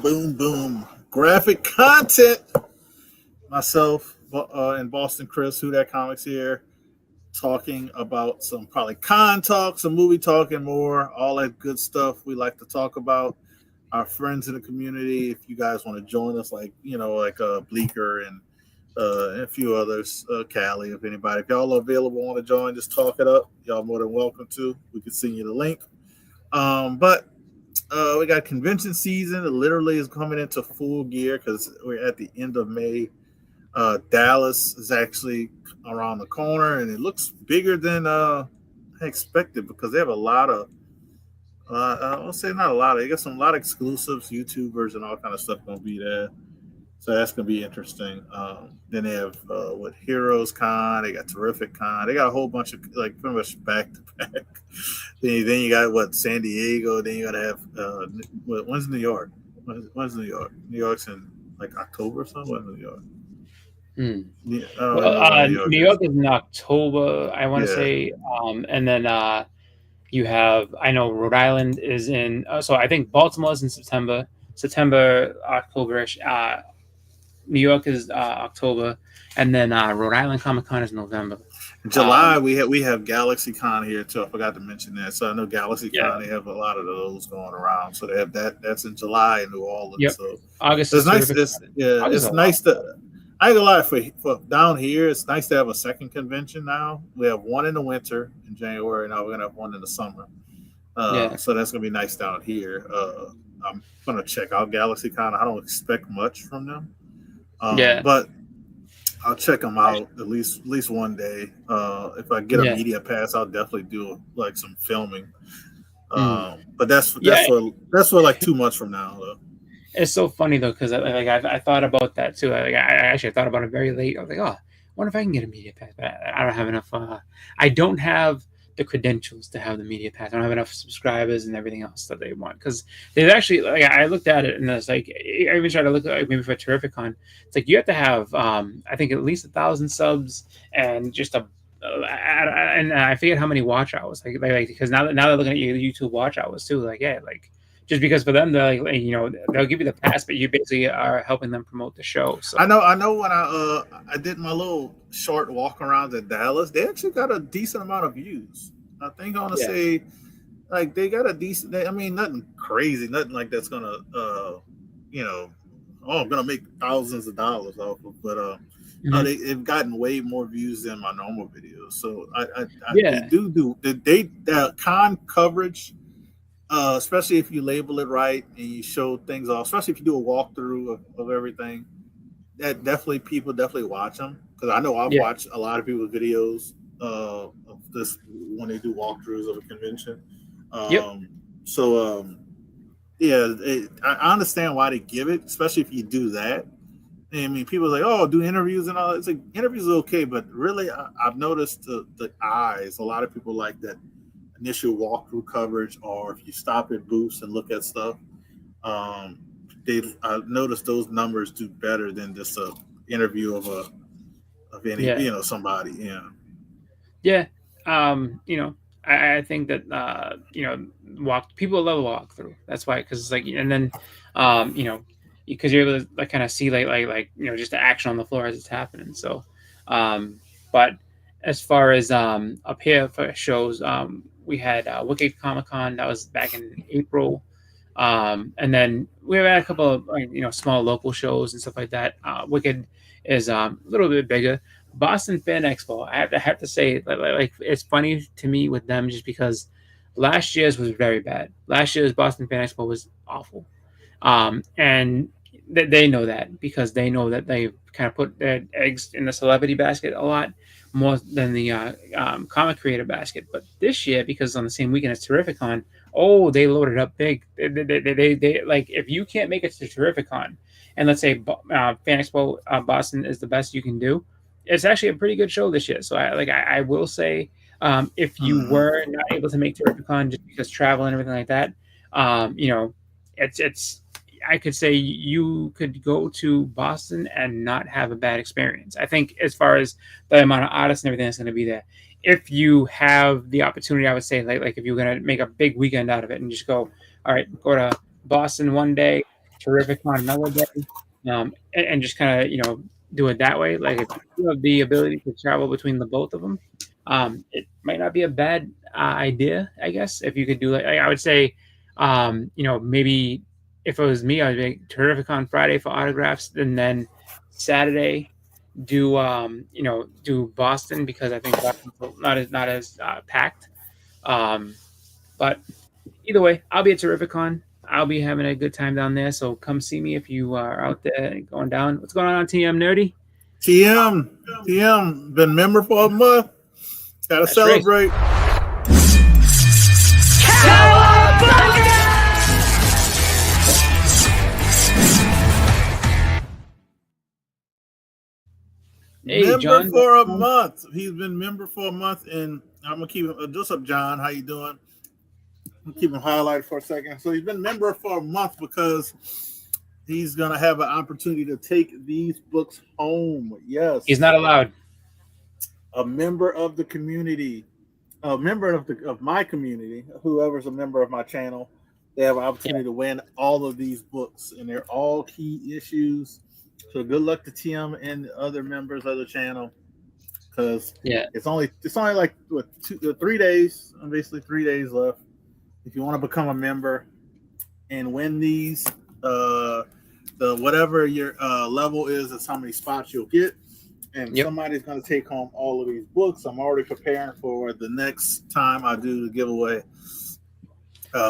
boom, boom. Graphic content. Myself and Boston Chris, Who That Comics here, talking about some probably con talk, some movie talk, and more. All that good stuff we like to talk about. Our friends in the community, if you guys want to join us, like Bleeker and a few others, Callie, if anybody, if y'all are available, want to join, just talk it up. Y'all more than welcome to. We can send you the link. But we got convention season. It literally is coming into full gear because we're at the end of May. Dallas is actually around the corner, and it looks bigger than I expected because they have a lot of. I'll say not a lot. They got some lot of exclusives, YouTubers, and all kind of stuff going to be there. So that's going to be interesting. Then they have what Heroes Con. They got Terrific Con. They got a whole bunch of like pretty much back to back. Then you got what San Diego. Then you got to have when's New York? When's New York? New York's in like October or something. When's New York? Yeah, I don't know when New York is in October, I want to Yeah, say, and then you have I know Rhode Island is in. So I think Baltimore is in September, Octoberish. New York is October, and then Rhode Island Comic Con is November. in July Um, we have Galaxy Con here too. I forgot to mention that. So I know Galaxy yeah, Con they have a lot of those going around. So they have that. That's in July in New Orleans. yep. So August it's is nice. terrific. It's yeah. August is It's a lot. nice to. I ain't gonna lie for down here. It's nice to have a second convention now. We have one in the winter in January. Now we're gonna have one in the summer. Yeah, So that's gonna be nice down here. I'm gonna check out Galaxy Con. I don't expect much from them, yeah, but I'll check them out at least one day. If I get a yeah, media pass, I'll definitely do like some filming. mm. But that's Yeah. that's for that's for like 2 months from now. Though. It's so funny though because I thought about that too. I actually thought about it very late. I was like, oh, I wonder if I can get a media pass, but I don't have enough. I don't have the credentials to have the media pass. I don't have enough subscribers and everything else that they want because they actually like I looked at it and it's like I even tried to look at like maybe for Terrificon. It's like you have to have I think at least 1,000 subs and just a. And I forget how many watch hours like because now they're looking at your YouTube watch hours too like yeah like just because for them they're like they'll give you the pass but you basically are helping them promote the show I so know. I know. When I did my little short walk around in Dallas, they actually got a decent amount of views. I think I want to yeah say like they got a decent. I mean, nothing crazy, nothing like that's gonna you know, oh, I'm gonna make thousands of dollars off of, but no, hmm they've gotten way more views than my normal videos. So they yeah do the con coverage, especially if you label it right and you show things off, especially if you do a walkthrough of everything. That definitely people definitely watch them because I know I've yeah watched a lot of people's videos of this when they do walkthroughs of a convention. yep Um, so yeah, I understand why they give it, especially if you do that. I mean, people are like, "Oh, do interviews and all." That. It's like interviews are okay, but really, I've noticed the eyes. A lot of people like that initial walkthrough coverage, or if you stop at booths and look at stuff. Um, I've noticed those numbers do better than just a interview of any yeah somebody. Yeah, yeah I think that walk people love a walkthrough that's why because it's like and then because you're able to like kind of see like just the action on the floor as it's happening so um but as far as up here for shows we had Wicked Comic Con that was back in April and then we had a couple of like, small local shows and stuff like that. Wicked is a little bit bigger. Boston Fan Expo, I have to say, like it's funny to me with them just because last year's was very bad. Last year's Boston Fan Expo was awful, and they know that because they know that they kind of put their eggs in the celebrity basket a lot more than the comic creator basket. But this year, because on the same weekend as Terrificon, oh, they loaded up big. They like if you can't make it to Terrificon, and let's say Fan Expo Boston is the best you can do, it's actually a pretty good show this year. So I will say, if you hmm were not able to make Terrificon just because travel and everything like that, it's I could say you could go to Boston and not have a bad experience. I think as far as the amount of artists and everything that's going to be there, if you have the opportunity, I would say like if you're going to make a big weekend out of it and just go, all right, go to Boston one day, Terrificon another day, and just kind of do it that way. Like if you have the ability to travel between the both of them, it might not be a bad idea, I guess. If you could do like I would say, maybe if it was me, I'd make Terrificon Friday for autographs, and then Saturday do Boston because I think Boston's not as packed. Um, but either way, I'll be at Terrificon. I'll be having a good time down there. So come see me if you are out there going down. What's going on TM Nerdy? TM, been member for a month. Gotta celebrate. Hey, member John. For a month. He's been member for a month, and I'm gonna keep him. What's up, John? How you doing? I'm gonna keep him highlighted for a second. So he's been member for a month because he's gonna have an opportunity to take these books home. Yes, he's not allowed. A member of the community, a member of my community, whoever's a member of my channel, they have an opportunity to win all of these books, and they're all key issues. So good luck to Tim and the other members of the channel, because it's only like 3 days, basically 3 days left. If you want to become a member and win these, the whatever your level is, that's how many spots you'll get, and somebody's going to take home all of these books. I'm already preparing for the next time I do the giveaway.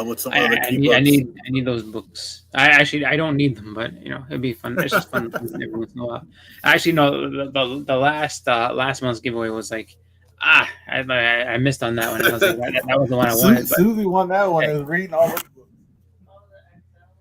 With some other key books. I need those books. I don't need them, but it'd be fun. It's just fun every once in a while. Actually, no, the last month's giveaway was like, I missed on that one. I was like, that was the one I wanted. Susie won that one. Is reading all the books.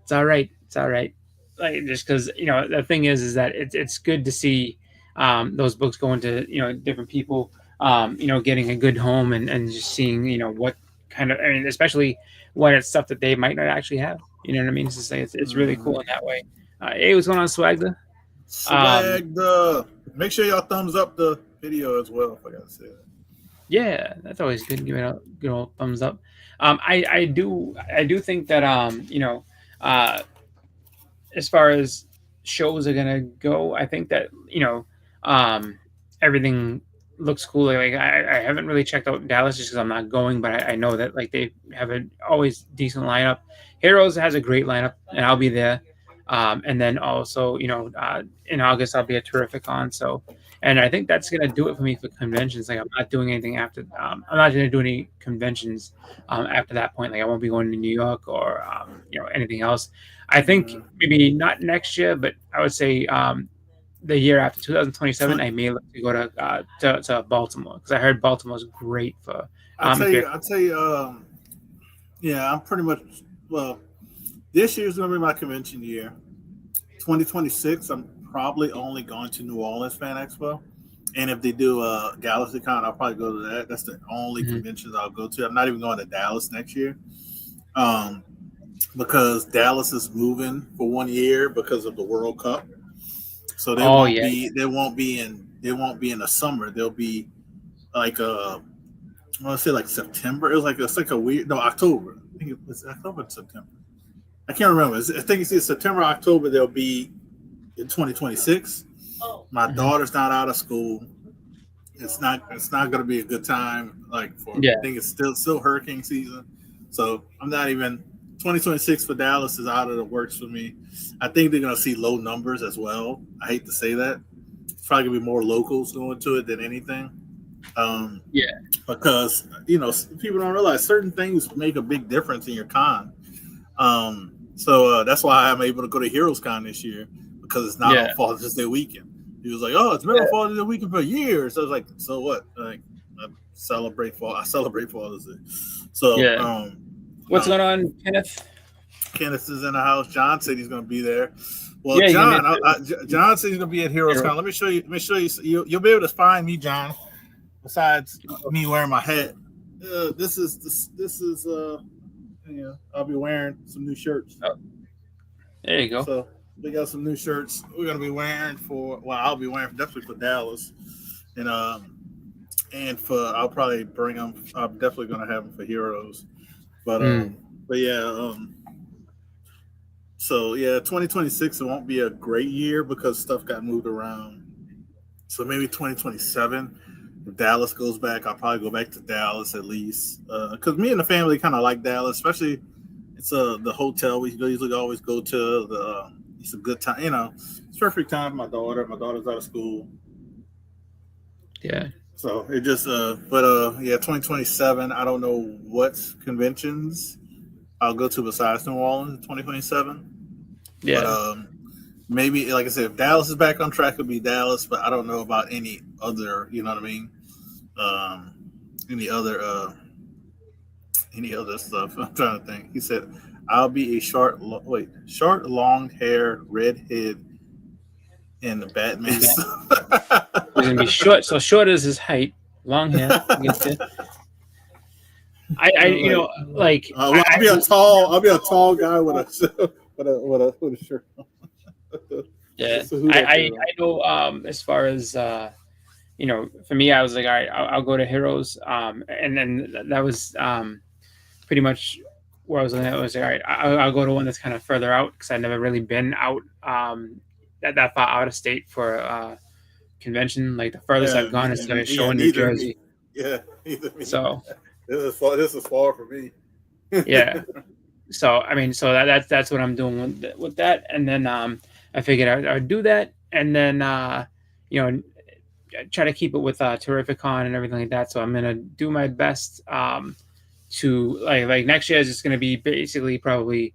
It's all right. It's all right. Like just because the thing is that it's good to see those books going to different people. Getting a good home and just seeing what kind of, especially when it's stuff that they might not actually have. You know what I mean? It's really cool in that way. Hey, what's going on, Swagda? Swagda. Make sure y'all thumbs up the video as well, if I gotta say that. Yeah, that's always good. Give it a good old thumbs up. I do think that as far as shows are gonna go, I think that everything looks cool. Like I haven't really checked out Dallas just because I'm not going, but I know that like they have an always decent lineup. Heroes has a great lineup, and I'll be there. And then also, in August I'll be at Terrificon. So, and I think that's gonna do it for me for conventions. Like I'm not doing anything after. I'm not gonna do any conventions after that point. Like I won't be going to New York or anything else. I think maybe not next year, but I would say the year after 2027, I may look to go to Baltimore because I heard Baltimore's great for. I'll tell you. Yeah, I'm pretty much. Well, this year's going to be my convention year. 2026, I'm probably only going to New Orleans Fan Expo, and if they do a GalaxyCon, I'll probably go to that. That's the only conventions I'll go to. I'm not even going to Dallas next year, because Dallas is moving for 1 year because of the World Cup. So they won't be in the summer. They'll be like I want to say like September. It's like a weird October. I think it was October and September. I can't remember. I think it's either September or October. They'll be in 2026. My daughter's not out of school. It's not going to be a good time. I think it's still hurricane season. So I'm not even. 2026 for Dallas is out of the works for me. I think they're going to see low numbers as well. I hate to say that. It's probably going to be more locals going to it than anything. Because, people don't realize certain things make a big difference in your con. So that's why I'm able to go to Heroes Con this year, because it's not on Father's Day weekend. He was like, oh, it's been on Father's Day weekend for years. So I was like, so what? Like, I celebrate Father's Day. So, what's going on, Kenneth? Kenneth is in the house. John said he's going to be there. Well, John said he's going to be at Heroes Con. Let me show you. You'll be able to find me, John. Besides me wearing my hat, this is I'll be wearing some new shirts. Oh. There you go. So we got some new shirts we're going to be wearing I'll be wearing definitely for Dallas, and for I'll probably bring them. I'm definitely going to have them for Heroes. But So yeah, 2026 it won't be a great year because stuff got moved around. So maybe 2027, if Dallas goes back, I'll probably go back to Dallas at least. Because me and the family kind of like Dallas, especially it's the hotel we usually always go to. It's a good time, It's perfect time for my daughter. My daughter's out of school, Yeah. so it just. But yeah, 2027. I don't know what conventions I'll go to besides New Orleans in 2027. But Yeah. maybe, like I said, if Dallas is back on track, it'll be Dallas. But I don't know about any other. You know what I mean? Um, any other stuff. I'm trying to think. He said, "I'll be a short, long hair, redhead in the Batman." He's gonna be short. So short is his height. Long hair. Like I'll be a tall guy with a with a shirt. Yeah, I know. As far as for me, I was like, all right, I'll go to Heroes. And then that was pretty much where I was. I was like, all right, I'll go to one that's kind of further out because I've never really been out that far out of state for convention. Like the furthest I've gone is to a show in New Jersey. Yeah, either me. So this is far for me. Yeah. So I mean, so that's what I'm doing with that, and then I figured I'd do that, and then try to keep it with Terrificon and everything like that. So I'm gonna do my best to like next year is just gonna be basically probably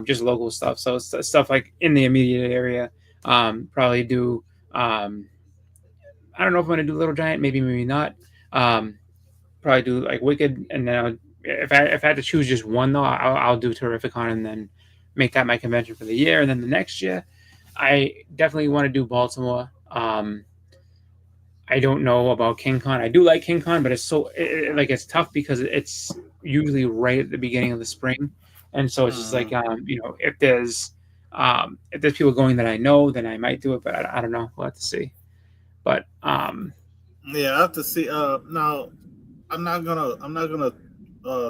just local stuff. So stuff like in the immediate area. Probably do. I don't know if I'm gonna do Little Giant. Maybe not. Probably do like Wicked, and then if I had to choose just one though, I'll do Terrificon and then make that my convention for the year. And then the next year, I definitely want to do Baltimore. I don't know about King Con. I do like King Con, but it's it's tough because it's usually right at the beginning of the spring, and so it's just like if there's people going that I know, then I might do it, but I don't know. We'll have to see. But yeah, I have to see. Now I'm not gonna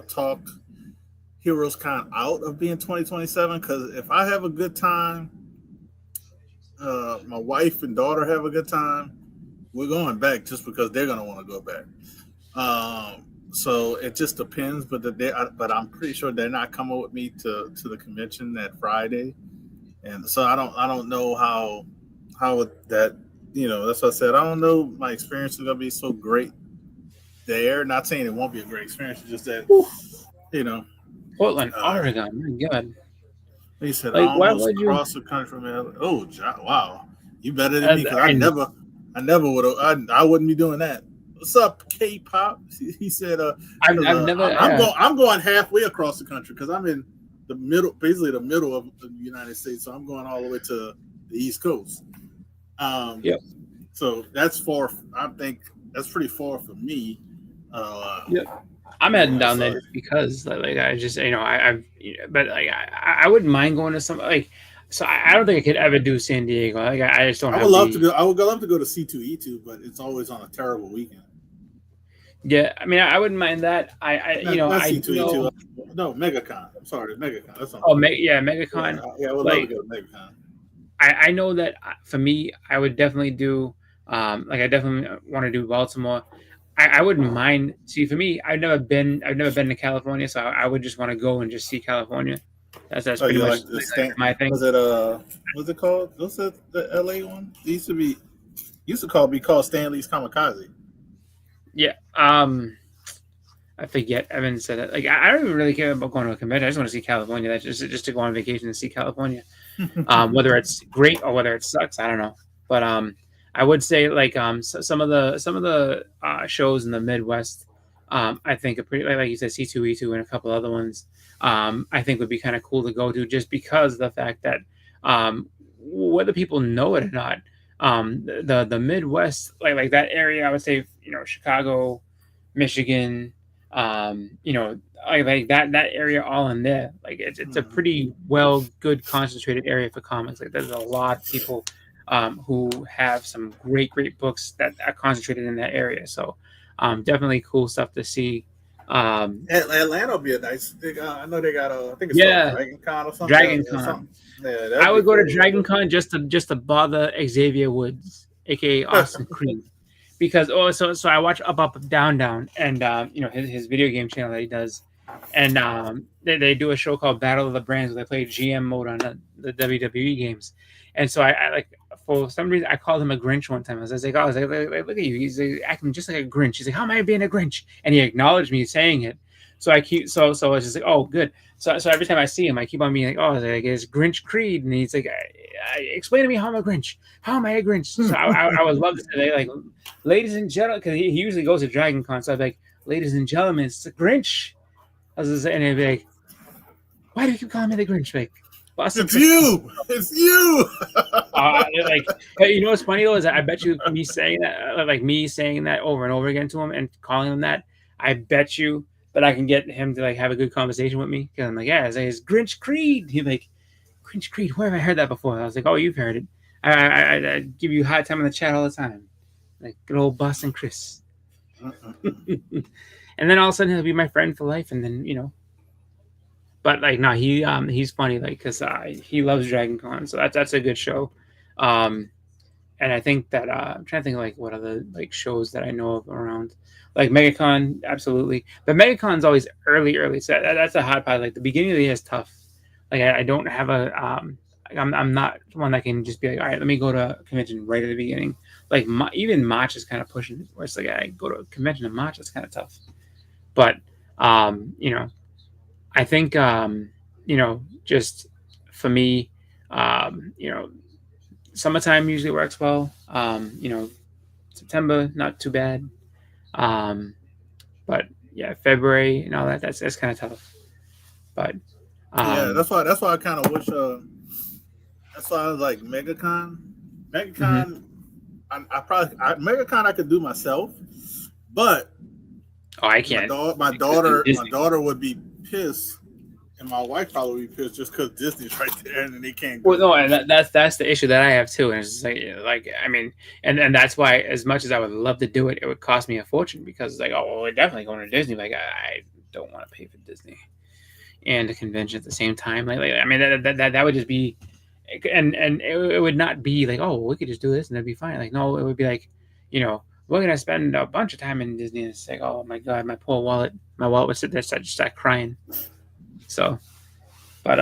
talk Heroes Con out of being 2027 because if I have a good time, my wife and daughter have a good time, we're going back just because they're gonna want to go back. So it just depends, but I'm pretty sure they're not coming with me to the convention that Friday, and so I don't know how that that's what I said. I don't know my experience is gonna be so great there. Not saying it won't be a great experience, just that Portland, Oregon. My God. He said, like, I almost crossed the country from LA. Oh, wow. You better than me because I never would have. I wouldn't be doing that. What's up, K-pop? He said, I'm going halfway across the country because I'm in the middle, basically the middle of the United States. So I'm going all the way to the East Coast. Yep. So that's far. I think that's pretty far for me. Yep. I'm heading down there just because, I just, but I wouldn't mind going to some so I don't think I could ever do San Diego. I just don't. I would love to go. I would love to go to C2E2, but it's always on a terrible weekend. Yeah, I mean, I wouldn't mind that. Not C2E2. No, MegaCon. I'm sorry, MegaCon. That's MegaCon. Yeah, I would love to go to MegaCon. I know that for me, I would definitely do. I definitely want to do Baltimore. I wouldn't mind. See, for me, I've never been to California, so I would just want to go and just see California. That's pretty much my thing. Was it what's it called? What's it, the LA one? It used to be called Stanley's Kamikaze. Yeah. I forget. Evan said it. I don't even really care about going to a convention. I just want to see California. That's just to go on vacation and see California. Whether it's great or whether it sucks, I don't know. But I would say some of the shows in the Midwest, I think are pretty like you said, C2E2 and a couple other ones. I think would be kind of cool to go to just because of the fact that whether people know it or not, the Midwest like that area, I would say Chicago, Michigan, like that area all in there. It's a pretty good concentrated area for comics. There's a lot of people who have some great books that are concentrated in that area. So definitely cool stuff to see. Atlanta will be a nice. I know they got I think it's called Dragon Con or something. Dragon Con. Yeah, I that'd be would go to cool. Dragon Con just to bother Xavier Woods, aka Austin Creed, because so I watch Up Down Down, and his video game channel that he does, and they do a show called Battle of the Brands where they play GM mode on the WWE games, and so I like, for some reason I called him a Grinch one time. I was like, look at you, he's like, acting just like a Grinch. He's like, how am I being a Grinch? And he acknowledged me saying it. So I keep so it's just like, oh, good. So every time I see him, I keep on being like, oh, like, it's Grinch Creed, and he's like, explain to me how I'm a Grinch. How am I a Grinch? So I would love to say, like, ladies and gentlemen, because he usually goes to Dragon Con, so I'd be like, ladies and gentlemen, it's the Grinch. I was just, and he'd be like, why do you keep calling me the Grinch? Like, Boston It's you. It's you. like, you know what's funny though is that I bet you me saying that over and over again to him and calling him that, I bet you that I can get him to like have a good conversation with me, because I'm like, yeah, it's Grinch Creed. He's like, Grinch Creed, where have I heard that before? I was like, oh, you've heard it. I give you a hard time in the chat all the time, like good old Boston Chris. And then all of a sudden he'll be my friend for life, and then but like no, he's funny, like, because he loves Dragon Con, so that's a good show. And I think that I'm trying to think of, like, what other like shows that I know of around, like MegaCon, absolutely. But MegaCon's always early, so that's a hot part. Like the beginning of the year is tough. Like I don't have a I'm not one that can just be like, all right, let me go to a convention right at the beginning. Like even March is kind of pushing it, where it's like I go to a convention in March, it's kind of tough. But I think just for me, summertime usually works well. September not too bad. But yeah, February and all that, that's kind of tough. But yeah, that's why I kind of wish. That's why I was like MegaCon. MegaCon, MegaCon I could do myself, but I can't. My daughter would be pissed, and my wife probably would be pissed just because Disney's right there and they can't go. Well, no, and that's the issue that I have too. And it's like I mean, and that's why, as much as I would love to do it, it would cost me a fortune, because it's like, oh, well, we're definitely going to Disney. Like I don't want to pay for Disney and the convention at the same time. Like I mean, that would just be, and it would not be like, oh, we could just do this and it'd be fine. Like, no, it would be like, we're gonna spend a bunch of time in Disney, and it's like, oh my god, my poor wallet. My wallet would sit there, start crying. So, but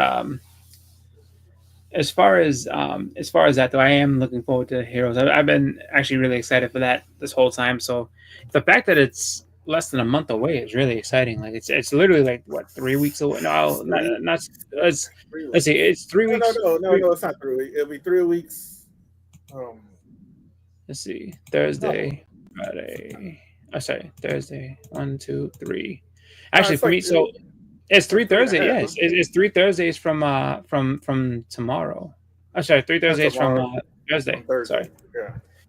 as far as that though, I am looking forward to Heroes. I've been actually really excited for that this whole time. So the fact that it's less than a month away is really exciting. Like it's literally like what, 3 weeks away? No, not let's see, it's 3 weeks. No, it's not 3 weeks. It'll be 3 weeks. Let's see, Thursday, Friday. Oh, sorry, Thursday. 1, 2, 3. Actually, for me, so it's 3 Thursdays. Yes, it's 3 Thursdays from tomorrow. I'm sorry, 3 Thursdays from Thursday. Sorry.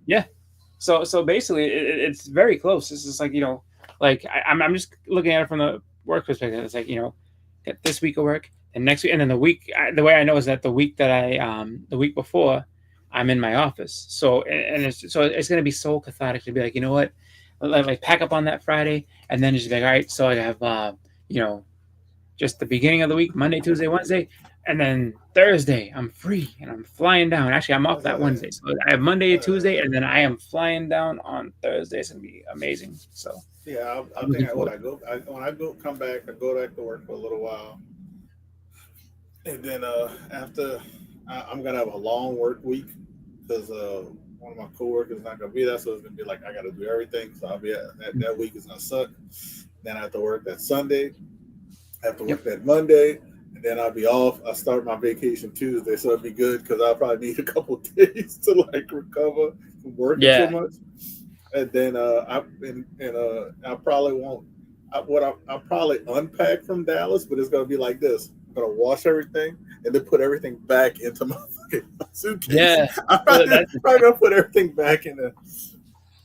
Yeah. So basically, it's very close. It's just like, like I'm just looking at it from the work perspective. It's like, get this week of work and next week, and then the week. The way I know is that the week that the week before, I'm in my office. So it's going to be so cathartic to be like, you know what, like pack up on that Friday, and then just be like, all right, so I have just the beginning of the week, Monday, Tuesday, Wednesday, and then Thursday I'm free and I'm flying down. Actually, I'm off that Wednesday, so I have Monday, Tuesday, and then I am flying down on Thursday. It's gonna be amazing. So yeah, I think when I come back, I go back to work for a little while, and then after I'm gonna have a long work week because one of my coworkers is not gonna be there, so it's gonna be like I gotta do everything. So I'll be that week is gonna suck. Then I have to work that Sunday. I have to work that Monday, and then I'll be off. I start my vacation Tuesday, so it'll be good because I'll probably need a couple of days to like recover from working so much. And then I probably won't. I'll probably unpack from Dallas, but it's gonna be like this. I'm gonna wash everything and then put everything back into my fucking suitcase. Yeah, I'm probably gonna put everything back in there.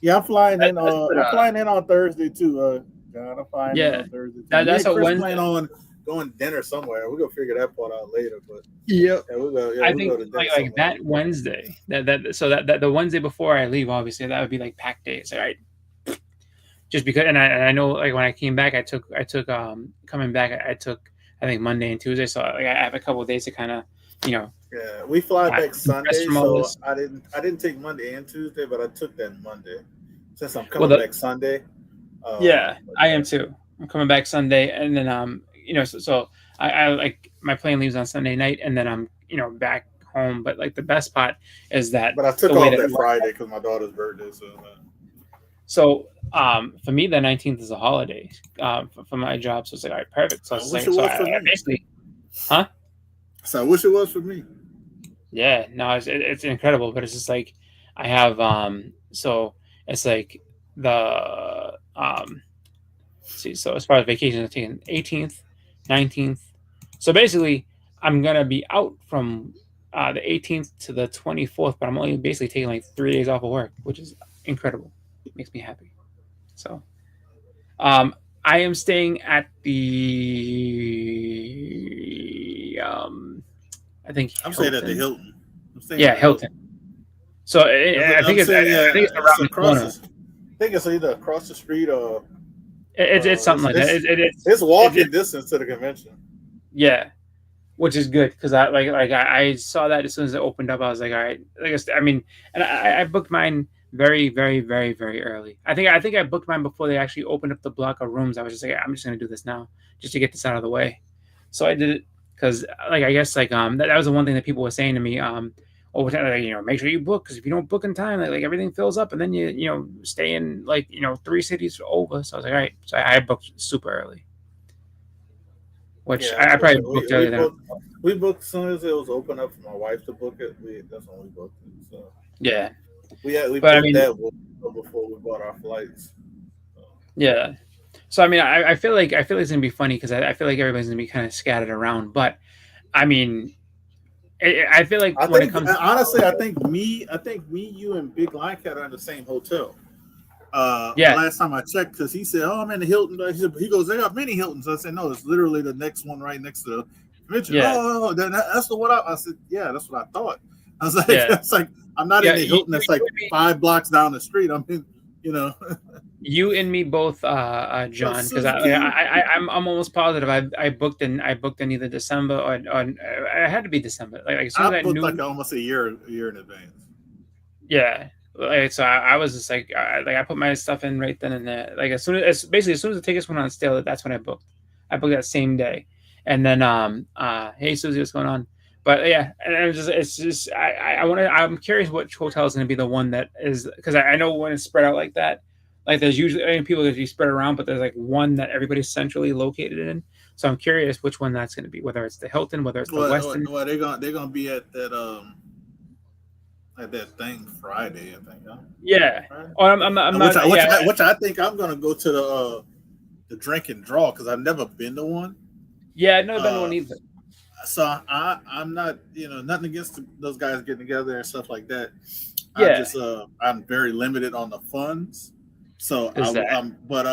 Yeah, I'm flying in. I'm flying in on Thursday too. John, I'm flying in on Thursday. That's a Wednesday. Plan on going dinner somewhere. We're gonna figure that part out later. But I think like that Wednesday, that the Wednesday before I leave, obviously that would be like pack day. It's like, all right, just because, and I know like when I came back, I took coming back, I took I think Monday and Tuesday, so like I have a couple of days to kind of you know, Yeah, we fly back compressed Sunday, from all so this. I didn't take Monday and Tuesday, but I took that Monday since I'm Well, coming back Sunday. yeah, But I yeah, am too. I'm coming back Sunday, and then so I like my plane leaves on Sunday night, and then I'm back home. But like the best part is that but I the took way off that it that works. Friday because my daughter's birthday. So So for me, the 19th is a holiday for my job, so it's like all right, perfect. So I it's wish it like was I for me. basically, huh? So I wish it was for me. Yeah, no, it's incredible, but it's just like I have so it's like the see, so as far as vacations, I'm taking 18th, 19th. So basically, I'm gonna be out from the 18th to the 24th, but I'm only basically taking like 3 days off of work, which is incredible. Makes me happy. So, um, I am staying at the I think I'm staying at the Hilton. Hilton. I'm staying at Yeah, the Hilton. Hilton. So I I'm think saying, I think it's yeah, it's around the across corner. this. I think it's either across the street or It's something it's like that. it's It's it's walking distance to the convention. yeah, which is good because I saw that as soon as it opened up. I was like, all right, I mean, and I booked mine very, very, very, very early. I think I booked mine before they actually opened up the block of rooms. I was just like, I'm just gonna do this now, just to get this out of the way. So I did it because like I guess like that was the one thing that people were saying to me over time, like, make sure you book because if you don't book in time, like everything fills up and then you stay in like 3 cities over. So I was like, all right, so I booked super early, which Yeah, I so probably booked earlier than. we booked as soon as it was open up for my wife to book it. That's when we booked it. So Yeah, we but I booked mean, that before we bought our flights. So, yeah. So I mean, I feel like it's gonna be funny because I feel like everybody's gonna be kind of scattered around. But I mean, I feel like I when it think comes to honestly, I think me, you, and Big Lion Cat are in the same hotel. yeah, Last time I checked, because he said, "Oh, I'm in the Hilton." He goes, "They got many Hiltons." I said, "No, it's literally the next one right next to the convention." yeah, That's the one. I said, "Yeah, that's what I thought." I was like, yeah, "It's like I'm not in yeah. the Hilton that's like And me, 5 blocks down the street. I'm in, you know." you and me both, So John, because Suzuki, I'm almost positive I booked in either December or I had to be December. Like as soon I as I booked like knew, almost a year in advance. yeah. Like, so I was just like, I put my stuff in right then and there. Like basically as soon as the tickets went on sale, that's when I booked. I booked that same day, and then hey Susie, what's going on? But yeah, and it's just I want to. I'm curious which hotel is going to be the one that is because I know when it's spread out like that. Like there's usually people that you spread around, but there's like one that everybody's centrally located in. So I'm curious which one that's going to be. Whether it's the Hilton, whether it's the Westin. Well, they're gonna be at that thing Friday, I think. Huh? Yeah. Friday? Oh, I'm Which not. Yeah. I think I'm gonna go to the drink and draw because I've never been to one. Yeah. I've never been to Uh, one either. so I'm not nothing against those guys getting together and stuff like that. Yeah. I'm very limited on the funds, so Is that? but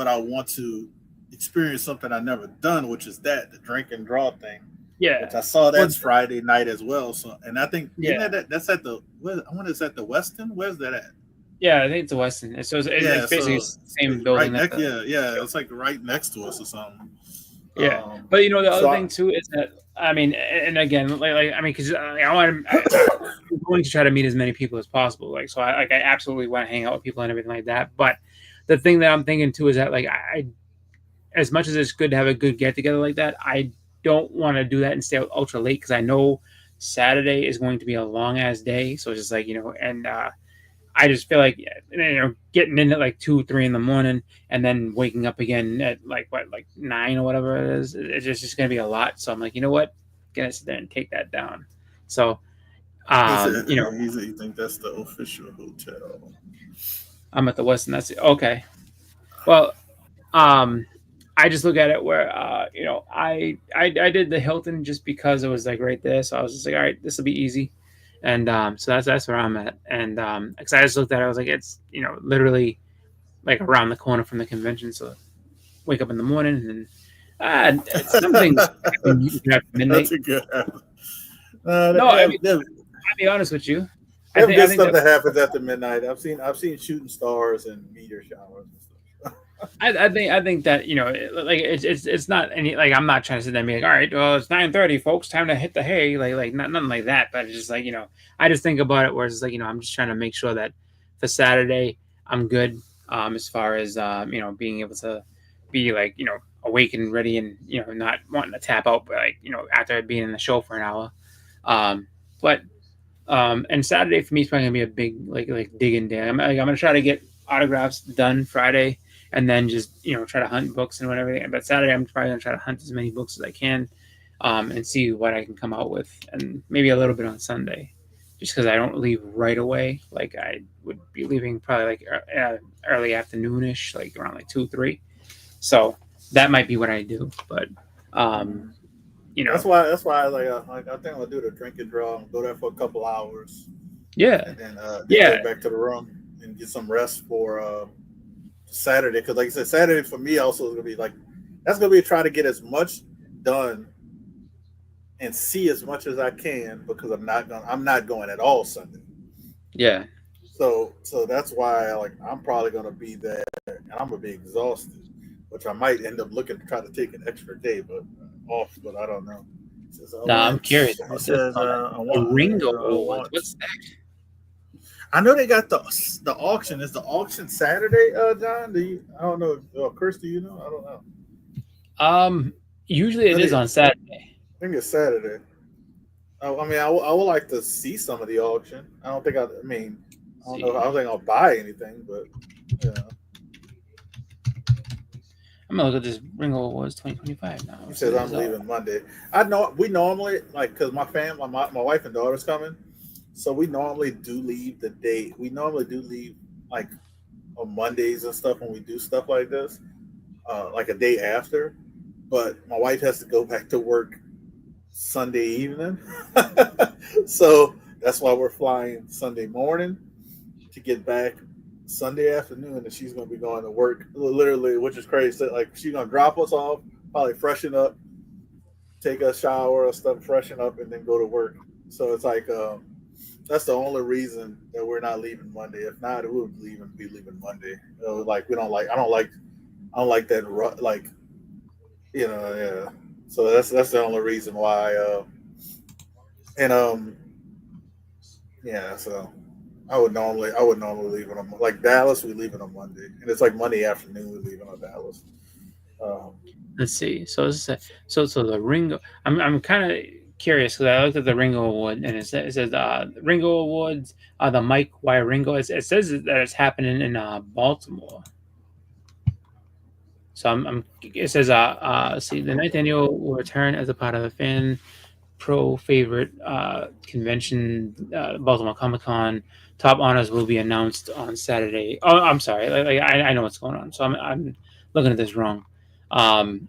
I want to experience something I've never done, which is the drink and draw thing. Yeah. Which I saw Well, that's Friday night as well. So, and I think yeah. that's at the I wonder it's at the Westin. Where's that at? Yeah. I think it's a Weston. Yeah, It's basically so the same it's right building that next. the. Yeah, it's like right next to us or something. Yeah. Um, But the so other thing too is that I mean, and again, I mean, because I'm going to try to meet as many people as possible. Like, so I absolutely want to hang out with people and everything like that. But the thing that I'm thinking too is that like as much as it's good to have a good get together like that, I don't want to do that and stay out ultra late because I know Saturday is going to be a long ass day. So it's just like and I just feel like getting in at like 2, 3 in the morning and then waking up again at like 9 or whatever it is. It's just going to be a lot. So I'm like, you know what, gonna sit there and take that down. So he said, you know, you think that's the official hotel? I'm at the Westin. That's it. Okay. Well, um, I just look at it where I did the Hilton just because it was like right there. So I was just like, all right, this will be easy. And so that's where I'm at. And because I just looked at it, I was like, it's literally like around the corner from the convention. So wake up in the morning and some things happen after midnight. That's a good. No, I mean, I'll be honest with you. They I have think I good think stuff that that happens after midnight. I've seen shooting stars and meteor showers and stuff. I think that like it's not any like I'm not trying to sit there and be like, all right, well it's 9:30, folks, time to hit the hay, like not nothing like that. But it's just like I just think about it where it's like I'm just trying to make sure that for Saturday I'm good as far as being able to be like awake and ready and not wanting to tap out like after being in the show for an hour. But and Saturday for me is probably gonna be a big like digging day. I'm gonna try to get autographs done Friday, and then just try to hunt books and whatever. But Saturday I'm probably gonna try to hunt as many books as I can, and see what I can come out with, and maybe a little bit on Sunday, just because I don't leave right away. Like I would be leaving probably like early afternoonish, like around like 2-3. So that might be what I do, but That's why like I think I'll do the drink and draw and go there for a couple hours, yeah, and then yeah, get back to the room and get some rest for Saturday. Because like I said, Saturday for me also is gonna be like that's gonna be trying to get as much done and see as much as I can because I'm not going at all Sunday. yeah. So that's why I'm probably gonna be there and I'm gonna be exhausted, which I might end up looking to try to take an extra day, but off. But I don't know. It says Nah, I'm curious it about this. says I The want Ringo I Awards. want. What's that? I know they got the auction. Is the auction Saturday, John? I don't know. Chris, do you know? I don't know. Usually I it is think, on Saturday. I think it's Saturday. I mean, I would like to see some of the auction. I don't think I mean, I don't know. I See, don't think I'll buy anything, but yeah. I'm gonna look at this Ringo Awards 2025 now. He See says what I'm it's all. leaving Monday. I know we normally because my wife and daughter's coming, so we normally do leave the day. We normally do leave like on Mondays and stuff when we do stuff like this, like a day after. But my wife has to go back to work Sunday evening, so that's why we're flying Sunday morning to get back Sunday afternoon, and she's gonna be going to work literally, which is crazy. Like she's gonna drop us off, probably freshen up, take a shower or stuff, freshen up, and then go to work. So it's like that's the only reason that we're not leaving Monday. If not, we would be leaving Monday. Like we don't like. I don't like that. Like yeah. So that's the only reason why. And yeah. So I would normally leave on like Dallas. We leave it on Monday, and it's like Monday afternoon. We leave it on Dallas. Um, Let's see. So this is so the Ringo. I'm kind of curious because I looked at the Ringo Award and it says Ringo Awards. The Mike Y Ringo. It says that it's happening in Baltimore. So it says let's see, the ninth annual will return as a part of the fan pro favorite convention, Baltimore Comic Con. Top honors will be announced on Saturday. Oh, I'm sorry. I know what's going on. So I'm looking at this wrong. Um,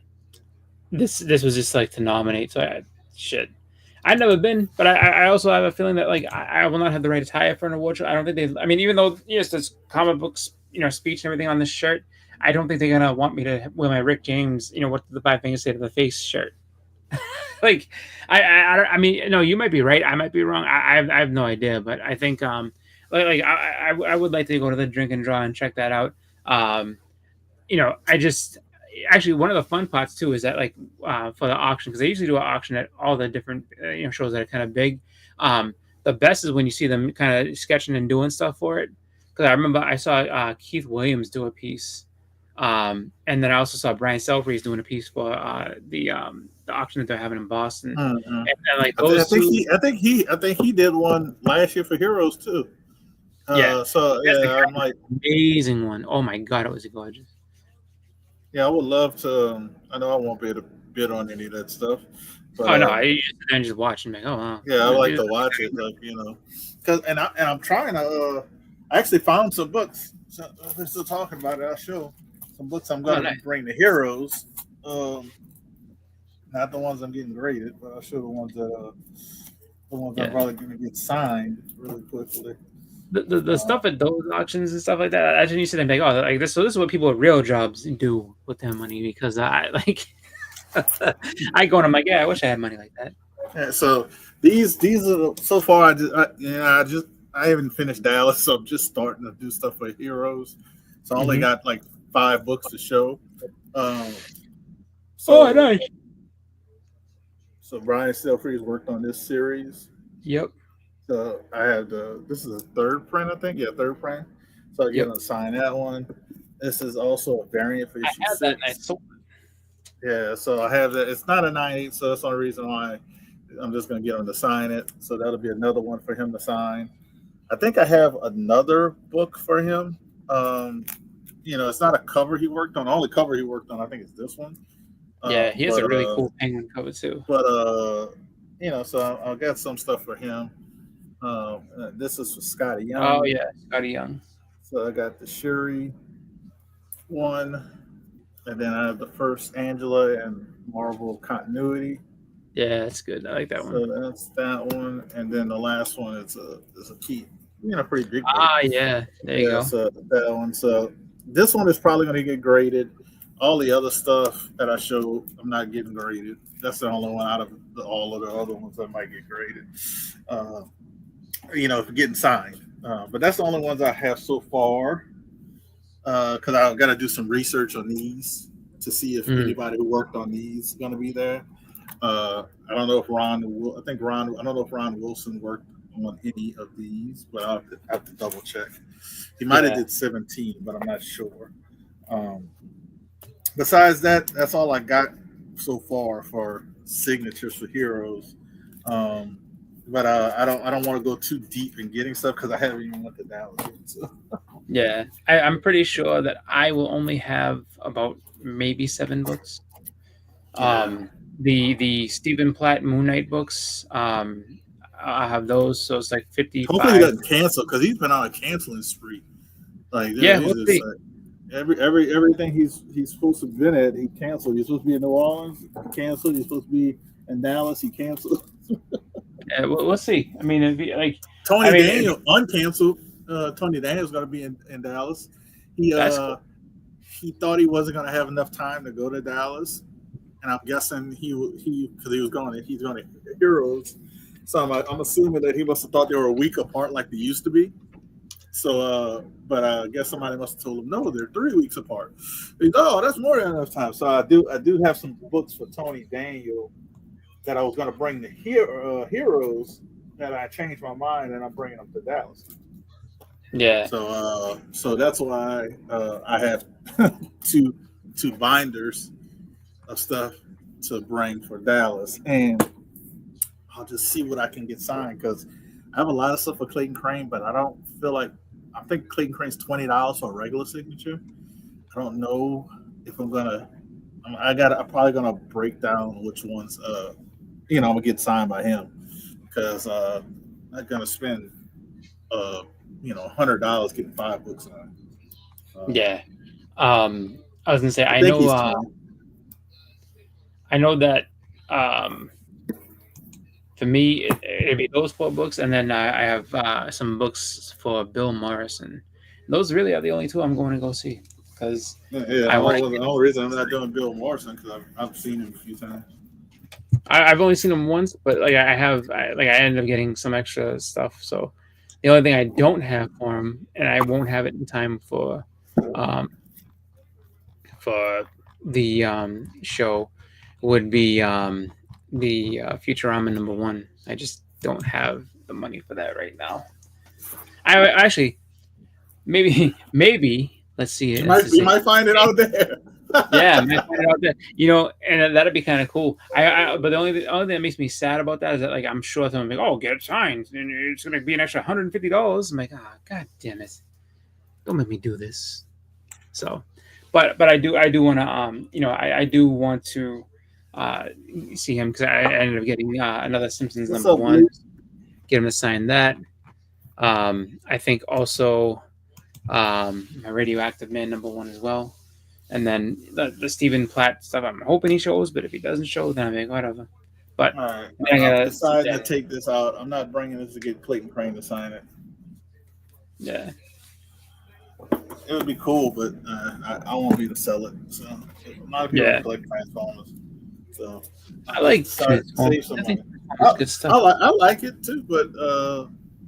this was just like to nominate. So shit. I've never been, but I also have a feeling that like I will not have the right attire for an award show. I don't think they. I mean, even though yes, there's comic books, speech and everything on this shirt, I don't think they're gonna want me to wear my Rick James, what did the five fingers say to the face shirt. Like, I mean, no, you might be right. I might be wrong. I have no idea, but I think I would like to go to the drink and draw and check that out. I just actually one of the fun parts too is that like for the auction because they usually do an auction at all the different shows that are kind of big. The best is when you see them kind of sketching and doing stuff for it. Because I remember I saw Keith Williams do a piece, and then I also saw Brian Selfridge doing a piece for the auction that they're having in Boston. mm-hmm. And like those I think he did one last year for Heroes too. yeah, So yeah, I'm like, amazing one. Oh my god, it was gorgeous. yeah, I would love to. I know I won't be able to bid on any of that stuff, but Oh no, I used to then just watch and be like, oh wow. yeah, I like to watch it, like because I'm trying to. I actually found some books. So we're still talking about it. I'll show some books I'm going to bring to Heroes. Not the ones I'm getting graded, but I'll show the ones that I'm probably going to get signed really quickly. The stuff at those auctions and stuff like that, I just used to think like, oh, like this. So this is what people with real jobs do with their money because I like. I go and I'm like, yeah, I wish I had money like that. Yeah, so these are so far. I haven't finished Dallas, so I'm just starting to do stuff for Heroes. So I only got like 5 books to show. Um, Oh, nice. So Brian Stelfreeze worked on this series. Yep. So I have this is a 3rd print, I think. Yeah, 3rd print. So I get to sign that one. This is also a variant for issue 6. That nice. Yeah, so I have that. It's not a 9/8, so that's the only reason why I'm just going to get him to sign it. So that'll be another one for him to sign. I think I have another book for him. It's not a cover he worked on. The only cover he worked on, I think, is this one. Yeah, he has a really cool penguin cover too. But so I'll get some stuff for him. This is for Scotty Young. Oh yeah, Scotty Young. So I got the Shuri one, and then I have the first Angela and Marvel continuity. Yeah, that's good. I like that one. So that's that one, and then the last one is a key, pretty big. Yeah, there you go. So that one. So this one is probably going to get graded. All the other stuff that I showed, I'm not getting graded. That's the only one out of all of the other ones that might get graded. For getting signed. But that's the only ones I have so far. Because I've got to do some research on these to see if anybody who worked on these is going to be there. I don't know if Ron Wilson worked on any of these, but I'll have to double check. He might have did 17, but I'm not sure. Besides that, that's all I got so far for signatures for heroes. But I don't want to go too deep in getting stuff because I haven't even went to Dallas yet. So. Yeah, I'm pretty sure that I will only have about maybe 7 books. The Stephen Platt Moon Knight books, I have those, so it's like 55. Hopefully he doesn't cancel because he's been on a canceling spree. Everything he's supposed to have been at, he canceled. He's supposed to be in New Orleans, he canceled. He's supposed to be in Dallas, he canceled. Yeah, we'll see. I mean, it'd be like Tony Daniel uncanceled. Tony Daniel's going to be in Dallas. He thought he wasn't going to have enough time to go to Dallas, and I'm guessing he's going to Heroes. So I'm assuming that he must have thought they were a week apart like they used to be. So, but I guess somebody must have told him no, they're 3 weeks apart. He's, that's more than enough time. So I do have some books for Tony Daniel that I was going to bring to Heroes that I changed my mind and I'm bringing them to Dallas. Yeah. So that's why I have two binders of stuff to bring for Dallas, and I'll just see what I can get signed because I have a lot of stuff for Clayton Crane, but I don't feel like I think Clayton Crane's $20 for a regular signature. I don't know if I'm probably gonna break down which ones I'm gonna get signed by him because I'm not gonna spend $100 getting 5 books on. Yeah. I was gonna say I know that for me it'd be those 4 books, and then I have some books for Bill Morrison. Those really are the only 2 I'm going to go see because the only reason I'm not doing Bill Morrison because I've seen him a few times. I've only seen him once, but I ended up getting some extra stuff. So the only thing I don't have for him, and I won't have it in time for the show, would be the Futurama #1. I just don't have the money for that right now. I actually maybe let's see. You might find it out there. Yeah, I might find it out there. And that'd be kind of cool. But the only thing that makes me sad about that is that I'm sure someone will get it signed and it's gonna be an extra $150. I'm like, god damn it, don't make me do this. So, but I do want to I do want to see him because I ended up getting another Simpsons #1. Get him to sign that. I think also my Radioactive Man #1 as well. And then the Stephen Platt stuff, I'm hoping he shows, but if he doesn't show, then I'm like, whatever. But all right, I decided to take this out. I'm not bringing this to get Clayton Crane to sign it. Yeah. It would be cool, but I won't be to sell it. So a lot of people collect Transformers. So I like save some money. Good stuff. I like it too, but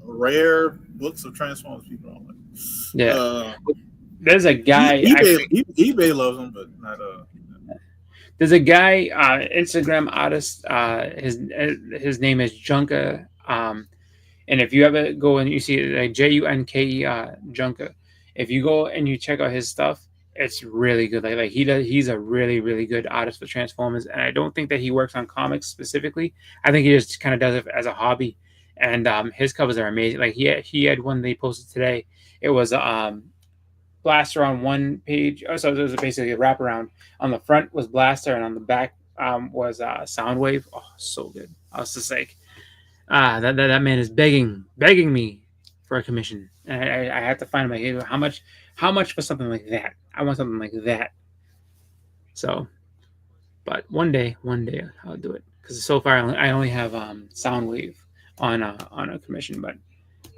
rare books of Transformers people don't like. Yeah. there's a guy actually. eBay loves them, but not There's a guy, Instagram artist. His name is Junka. And if you ever go and you see it, like Junke, Junka, if you go and you check out his stuff, it's really good. Like he's a really really good artist for Transformers, and I don't think that he works on comics specifically. I think he just kind of does it as a hobby, and his covers are amazing. Like he had one they posted today. It was Blaster on one page. Oh, so it was basically a wraparound. On the front was Blaster, and on the back was Soundwave. Oh, so good. I was just like, that man is begging me for a commission. And I have to find my how much for something like that. I want something like that. So, but one day I'll do it because so far I only have Soundwave on a commission, but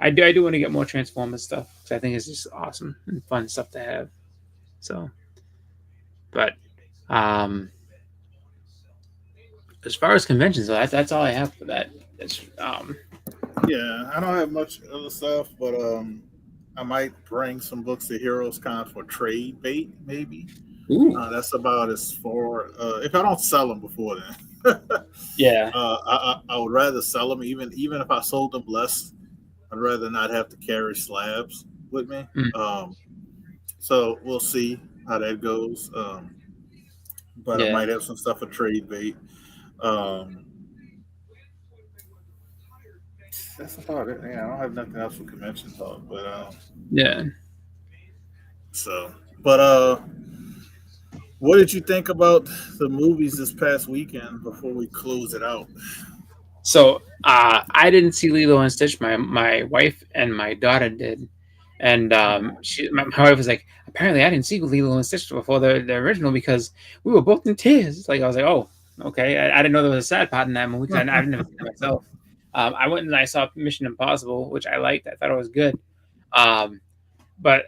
I do want to get more Transformers stuff because I think it's just awesome and fun stuff to have. So, but as far as conventions, though, that's all I have for that. It's yeah, I don't have much other stuff, but I might bring some books to Heroes Con for trade bait, maybe. That's about as far. If I don't sell them before then, yeah. I would rather sell them, even if I sold them less. I'd rather not have to carry slabs with me. So we'll see how that goes. But I might have some stuff for trade bait. That's about it. Yeah, I don't have nothing else for convention talk, but yeah. So, but what did you think about the movies this past weekend before we close it out? So I didn't see Lilo and Stitch. My wife and my daughter did, and my wife was like, apparently I didn't see Lilo and Stitch before the original because we were both in tears. Like I was like, oh, okay. I didn't know there was a sad part in that movie because I've never seen it myself. I went and I saw Mission Impossible, which I liked. I thought it was good, but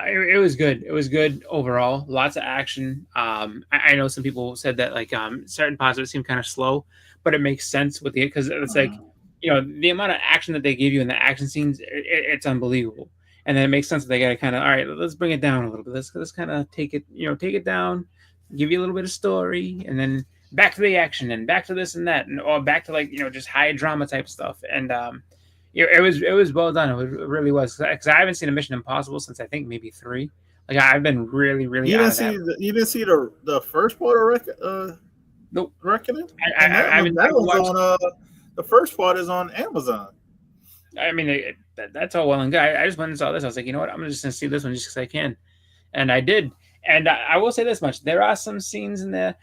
it was good. It was good overall. Lots of action. I know some people said that like certain parts of it seemed kind of slow, but it makes sense with it because it's like the amount of action that they give you in the action scenes, it's unbelievable. And then it makes sense that they got to kind of all right. Let's bring it down a little bit. Let's kind of take it down, give you a little bit of story, and then back to the action and back to this and that, and or back to like just high drama type stuff. And it was well done. It really was because I haven't seen a Mission Impossible since I think maybe 3. Like I've been really you didn't see you didn't see the first part of Nope. Reckoning? I mean, the first part is on Amazon. I mean, that's all well and good. I just went and saw this. I was like, you know what? I'm just going to see this one just because I can. And I did. And I will say this much. There are some scenes in there.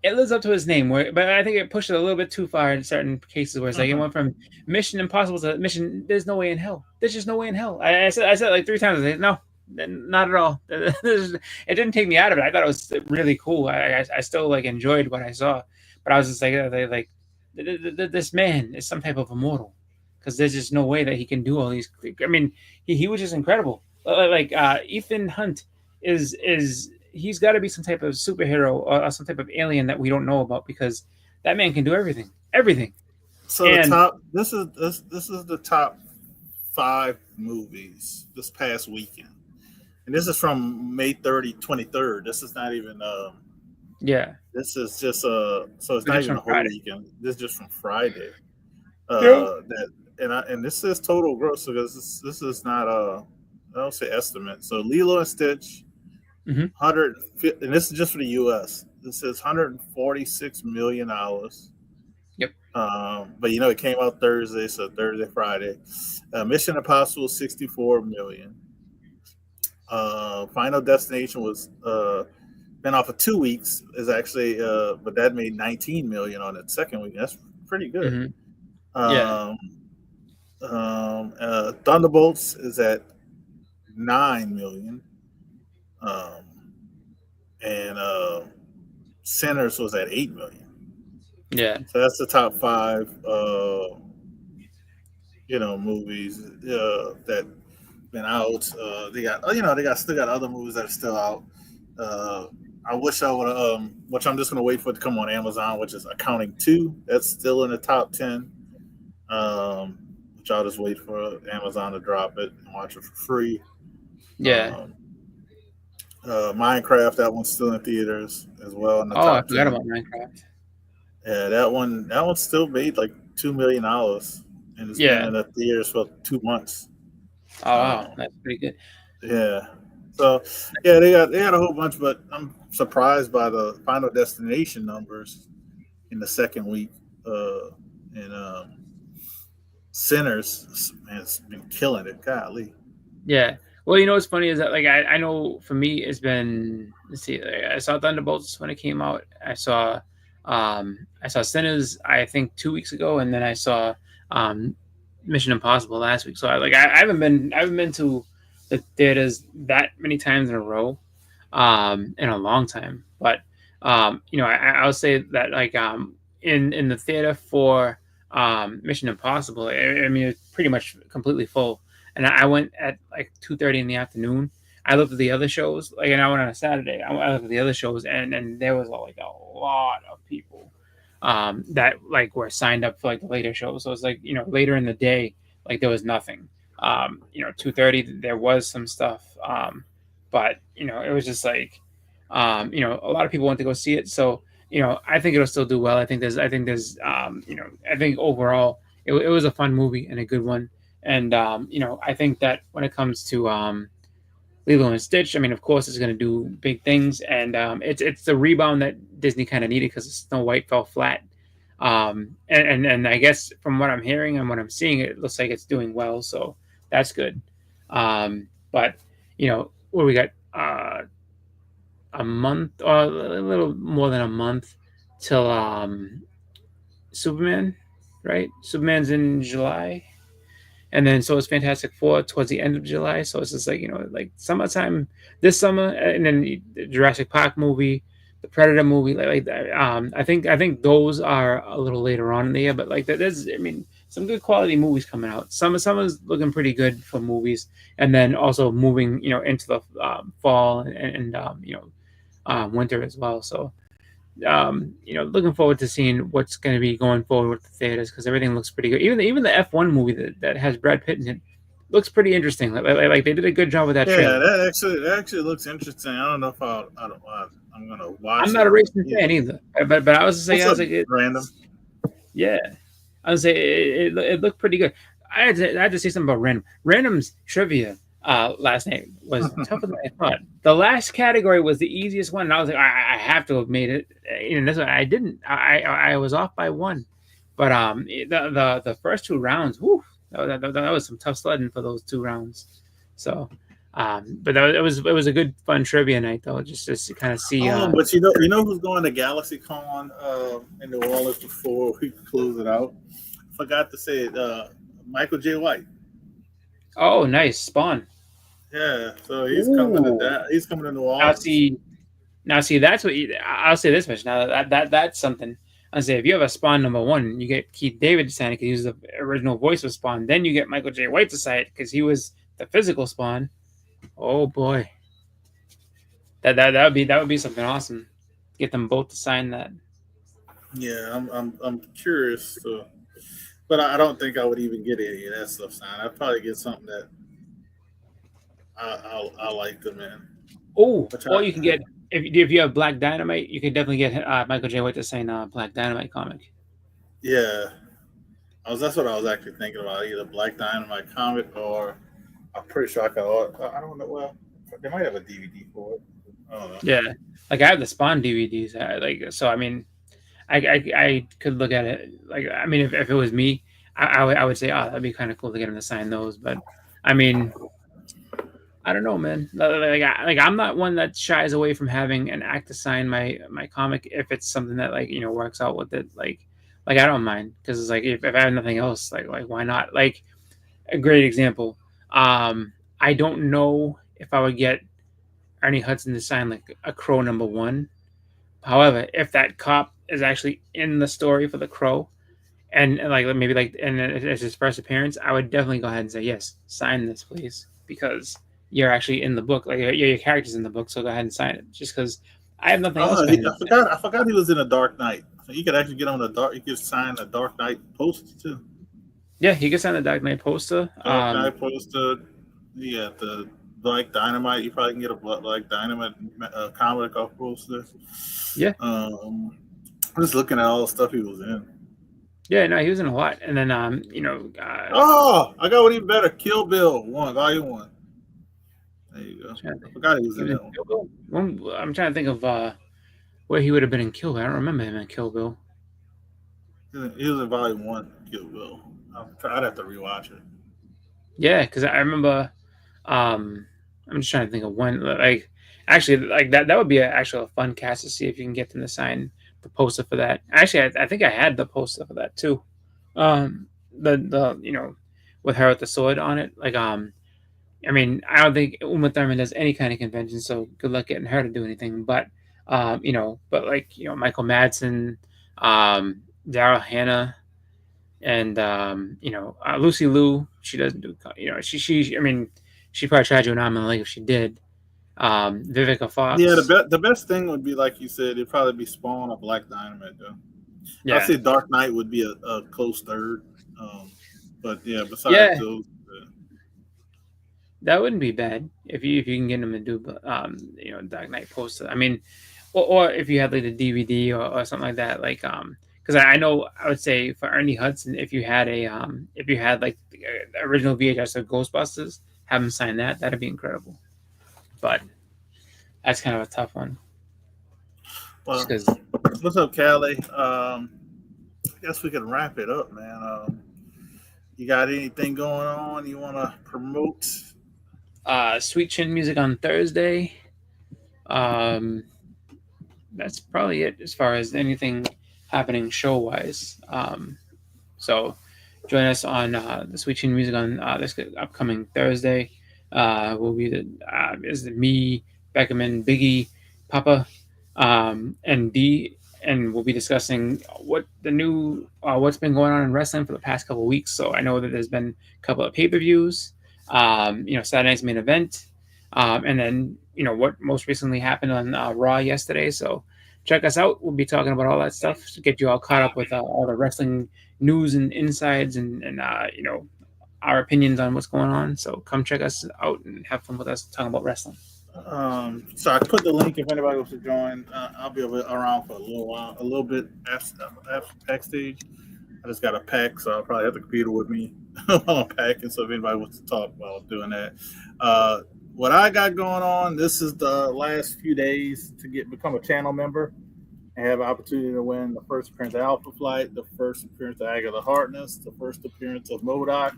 It lives up to its name, but I think it pushed it a little bit too far in certain cases where it's like it went from Mission Impossible to Mission, there's no way in hell. There's just no way in hell. I said it like 3 times. I said, no, not at all. It didn't take me out of it. I thought it was really cool. I still like enjoyed what I saw, but I was just like this man is some type of immortal because there's just no way that he can do all these. I mean, he was just incredible. Like Ethan Hunt is he's got to be some type of superhero or some type of alien that we don't know about because that man can do everything. So this is the top 5 movies this past weekend. And this is from May 23rd. This is not even this is just so it's not even a whole weekend. This is just from Friday. And this is total gross because this is not I don't say estimate. So Lilo and Stitch 150, and this is just for the US. This is $146 million. Yep. But it came out Thursday, so Thursday, Friday. Mission Impossible, $64 million. Final Destination was been off of 2 weeks. Is actually, but that made $19 million on its second week. That's pretty good. Thunderbolts is at $9 million. And Sinners was at $8 million. Yeah. So that's the top 5 movies that been out. They still got other movies that are still out. I wish I would which I'm just gonna wait for it to come on Amazon, which is Accounting 2. That's still in the top 10. Which I'll just wait for Amazon to drop it and watch it for free. Yeah. Um, Minecraft, that one's still in theaters as well in the Oh, I top forgot 10. about Minecraft. Yeah, that one still made like $2 million, and it's been Yeah. in the theaters for 2 months. Oh wow, Um, that's pretty good. yeah, so yeah, they got a whole bunch, but I'm surprised by the Final Destination numbers in the second week. And Sinners, man, it's been killing it. Golly. Yeah. Well, what's funny is that like I know for me it's been, let's see, like, I saw Thunderbolts when it came out. I saw Sinners I think 2 weeks ago, and then I saw um Mission Impossible last week. So I haven't been to the theaters that many times in a row in a long time. But I'll say that like in the theater for Mission Impossible, I mean it's pretty much completely full, and I went at like 2:30 in the afternoon. I looked at the other shows, like, and I went on a Saturday. I looked at the other shows, and there was like a lot of people that like were signed up for like the later shows. So it's like later in the day, like there was nothing. 2:30 there was some stuff, but it was just like a lot of people went to go see it. So I think it'll still do well. I think overall it was a fun movie and a good one. And I think that when it comes to Lilo and Stitch, I mean, of course, it's going to do big things, and it's the rebound that Disney kind of needed because Snow White fell flat. And I guess from what I'm hearing and what I'm seeing, it looks like it's doing well, so that's good. But what we got a month or a little more than a month till Superman, right? Superman's in July, and then so is Fantastic Four towards the end of July. So it's just like like summertime this summer, and then the Jurassic Park movie, the Predator movie, like that. I think those are a little later on in the year, but like there's I mean some good quality movies coming out. Summer's looking pretty good for movies, and then also moving into the fall and winter as well. So looking forward to seeing what's going to be going forward with the theaters because everything looks pretty good. Even the F1 movie that has Brad Pitt in it looks pretty interesting. Like they did a good job with that Yeah, trailer. that actually looks interesting. I don't know if I'm gonna watch I'm it. not a racing Yeah. fan either, but I was saying What's I was up, like, random? yeah, I was saying it looked pretty good. I had to say something about Random's trivia last night was tougher than I thought. The last category was the easiest one, and I was like, I have to have made it. This one I didn't. I was off by one, but the first two rounds, whew, that was some tough sledding for those 2 rounds. So, but it was a good fun trivia night though, just to kind of see. But you know who's going to GalaxyCon in New Orleans before we close it out? Forgot to say it. Michael J. White. Oh, nice Spawn. Yeah, so he's coming to Ooh. that. He's coming to New Now Orleans. see, that's what I'll say this much. Now that's something. I'll say if you have a Spawn #1, you get Keith David to sign it because he was the original voice of Spawn. Then you get Michael J. White to sign it because he was the physical Spawn. Oh boy, that would be something awesome. Get them both to sign that. Yeah, I'm curious to, but I don't think I would even get any of that stuff signed. I'd probably get something that I like them in. Oh, Which or you can get if you have Black Dynamite, you can definitely get Michael J. White to sign Black Dynamite comic. yeah, that's what I was actually thinking about. Either Black Dynamite comic or I'm pretty sure I can order. I don't know. Well, they might have a DVD for it. I don't know. Yeah, like I have the Spawn DVDs. So. I mean, I could look at it. Like I mean, if it was me, I would say, oh, that'd be kind of cool to get him to sign those. But I mean, I don't know, man. I'm not one that shies away from having an actor sign my comic if it's something that works out with it. Like I don't mind because it's like if I have nothing else, like why not? Like a great example. I don't know if I would get Ernie Hudson to sign like a Crow #1. However, if that cop is actually in the story for the Crow, and like maybe and it's his first appearance, I would definitely go ahead and say yes, sign this, please, because you're actually in the book. Like your character's in the book, so go ahead and sign it. Just because I have nothing else Oh, behind I it. forgot. I forgot he was in a Dark Knight. So you could actually get on the dark. You could sign a Dark Knight poster too. Yeah, he can sign the Dark Knight poster. Dark Knight poster. Yeah, the Black Dynamite. You probably can get a Black Dynamite comic off poster. Yeah. I'm just looking at all the stuff he was in. Yeah, no, he was in a lot. And then Oh, I got one even better. Kill Bill 1, Volume 1. There you go. I forgot he was in that one. I'm trying to think of where he would have been in Kill Bill. I don't remember him in Kill Bill. He was in Volume 1, Kill Bill. I'd have to rewatch it. Yeah, because I remember. I'm just trying to think of when. Like, actually, like that would be actually a fun cast to see if you can get them to sign the poster for that. Actually, I think I had the poster for that too. The with her with the sword on it. Like, I mean, I don't think Uma Thurman does any kind of convention, so good luck getting her to do anything. But, but like, Michael Madsen, Daryl Hannah, and, Lucy Liu, she doesn't do, I mean, she probably tried to do an arm and a leg if she did. Vivica Fox. Yeah, the best thing would be, like you said, it'd probably be Spawn or Black Dynamite, though. Yeah. I'd say Dark Knight would be a close third. But yeah, besides those. That wouldn't be bad if you can get them to do Dark Knight poster. I mean, or if you had like the DVD or something like that, like because I know I would say for Ernie Hudson, if you had like the original VHS of Ghostbusters, have him sign that, that'd be incredible. But that's kind of a tough one. Well, what's up, Callie? I guess we can wrap it up, man. You got anything going on you want to promote? Sweet Chin Music on Thursday. That's probably it as far as anything happening show wise. So join us on the Sweet Chin Music on this upcoming Thursday. Will be is me, Beckerman, Biggie, Papa, and D, and we'll be discussing what's been going on in wrestling for the past couple of weeks. So I know that there's been a couple of pay-per-views. Saturday night's main event, and then what most recently happened on Raw yesterday. So check us out. We'll be talking about all that stuff to get you all caught up with all the wrestling news and insides and our opinions on what's going on. So come check us out and have fun with us talking about wrestling. So I put the link if anybody wants to join. I'll be around for a little while, a little bit after backstage. I just got a pack, so I'll probably have the computer with me while I'm packing. So if anybody wants to talk while I'm doing that, what I got going on, this is the last few days to become a channel member and have an opportunity to win the first appearance of Alpha Flight, the first appearance of Agatha Harkness, the first appearance of MODOK,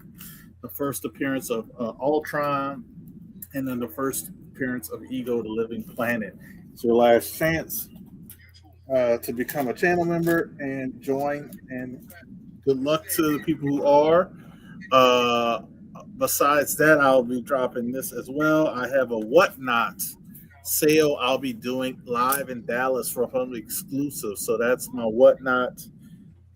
the first appearance of Ultron, and then the first appearance of Ego, the Living Planet. It's your last chance to become a channel member and join, and good luck to the people who are. Besides that, I'll be dropping this as well. I have a Whatnot sale I'll be doing live in Dallas for Public Exclusive. So that's my Whatnot.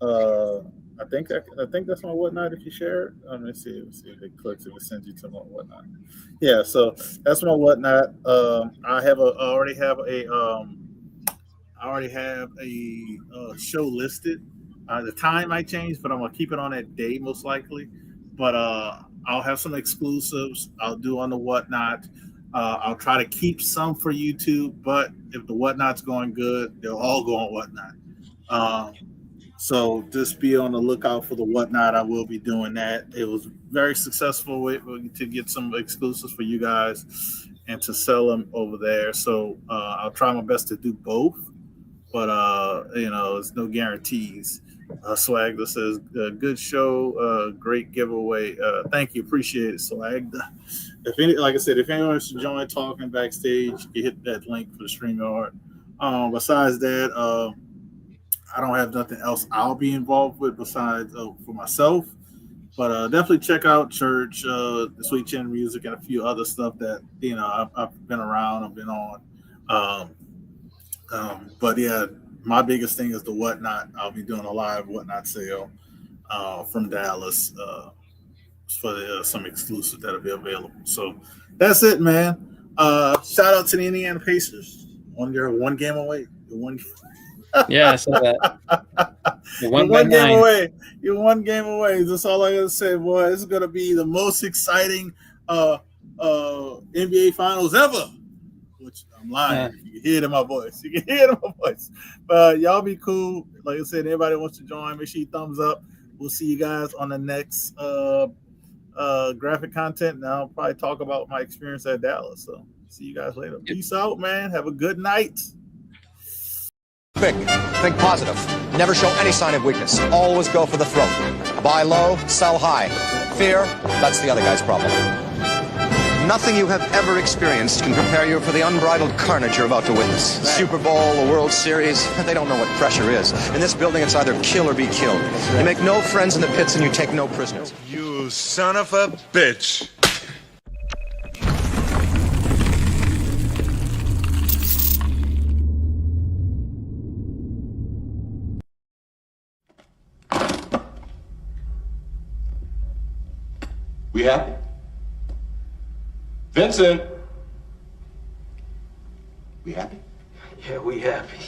I think that's my Whatnot if you share it. Let me see if it clicks, if it sends you to my Whatnot. Yeah, so that's my Whatnot. I already have a show listed. The time might change, but I'm gonna keep it on that day most likely. But I'll have some exclusives I'll do on the Whatnot. I'll try to keep some for YouTube, but if the Whatnot's going good, they'll all go on Whatnot. So just be on the lookout for the Whatnot. I will be doing that. It was very successful to get some exclusives for you guys and to sell them over there. So I'll try my best to do both, but there's no guarantees. Swagda says, good show, great giveaway. Thank you, appreciate it, Swagda. Like I said, if anyone wants to join talking backstage, you hit that link for the StreamYard. Besides that, I don't have nothing else I'll be involved with besides for myself. But definitely check out Church, the Sweet Chin Music, and a few other stuff that I've been around, I've been on. But yeah, my biggest thing is the Whatnot. I'll be doing a live Whatnot sale from Dallas for some exclusive that'll be available. So that's it, man. Shout out to the Indiana Pacers. You're one game away. Yeah, I saw that. You're one game away. You're one game away. That's all I gotta say, boy. This is gonna be the most exciting NBA Finals ever. Which I'm lying. You can hear it in my voice. You can hear it in my voice. But y'all be cool. Like I said, anybody wants to join, make sure you thumbs up. We'll see you guys on the next graphic content. And I'll probably talk about my experience at Dallas. So see you guys later. Peace out, man. Have a good night. Think positive. Never show any sign of weakness. Always go for the throat. Buy low, sell high. Fear, that's the other guy's problem. Nothing you have ever experienced can prepare you for the unbridled carnage you're about to witness. Right. Super Bowl, the World Series, they don't know what pressure is. In this building, it's either kill or be killed. Right. You make no friends in the pits and you take no prisoners. You son of a bitch. We happy? Vincent! We happy? Yeah, we happy.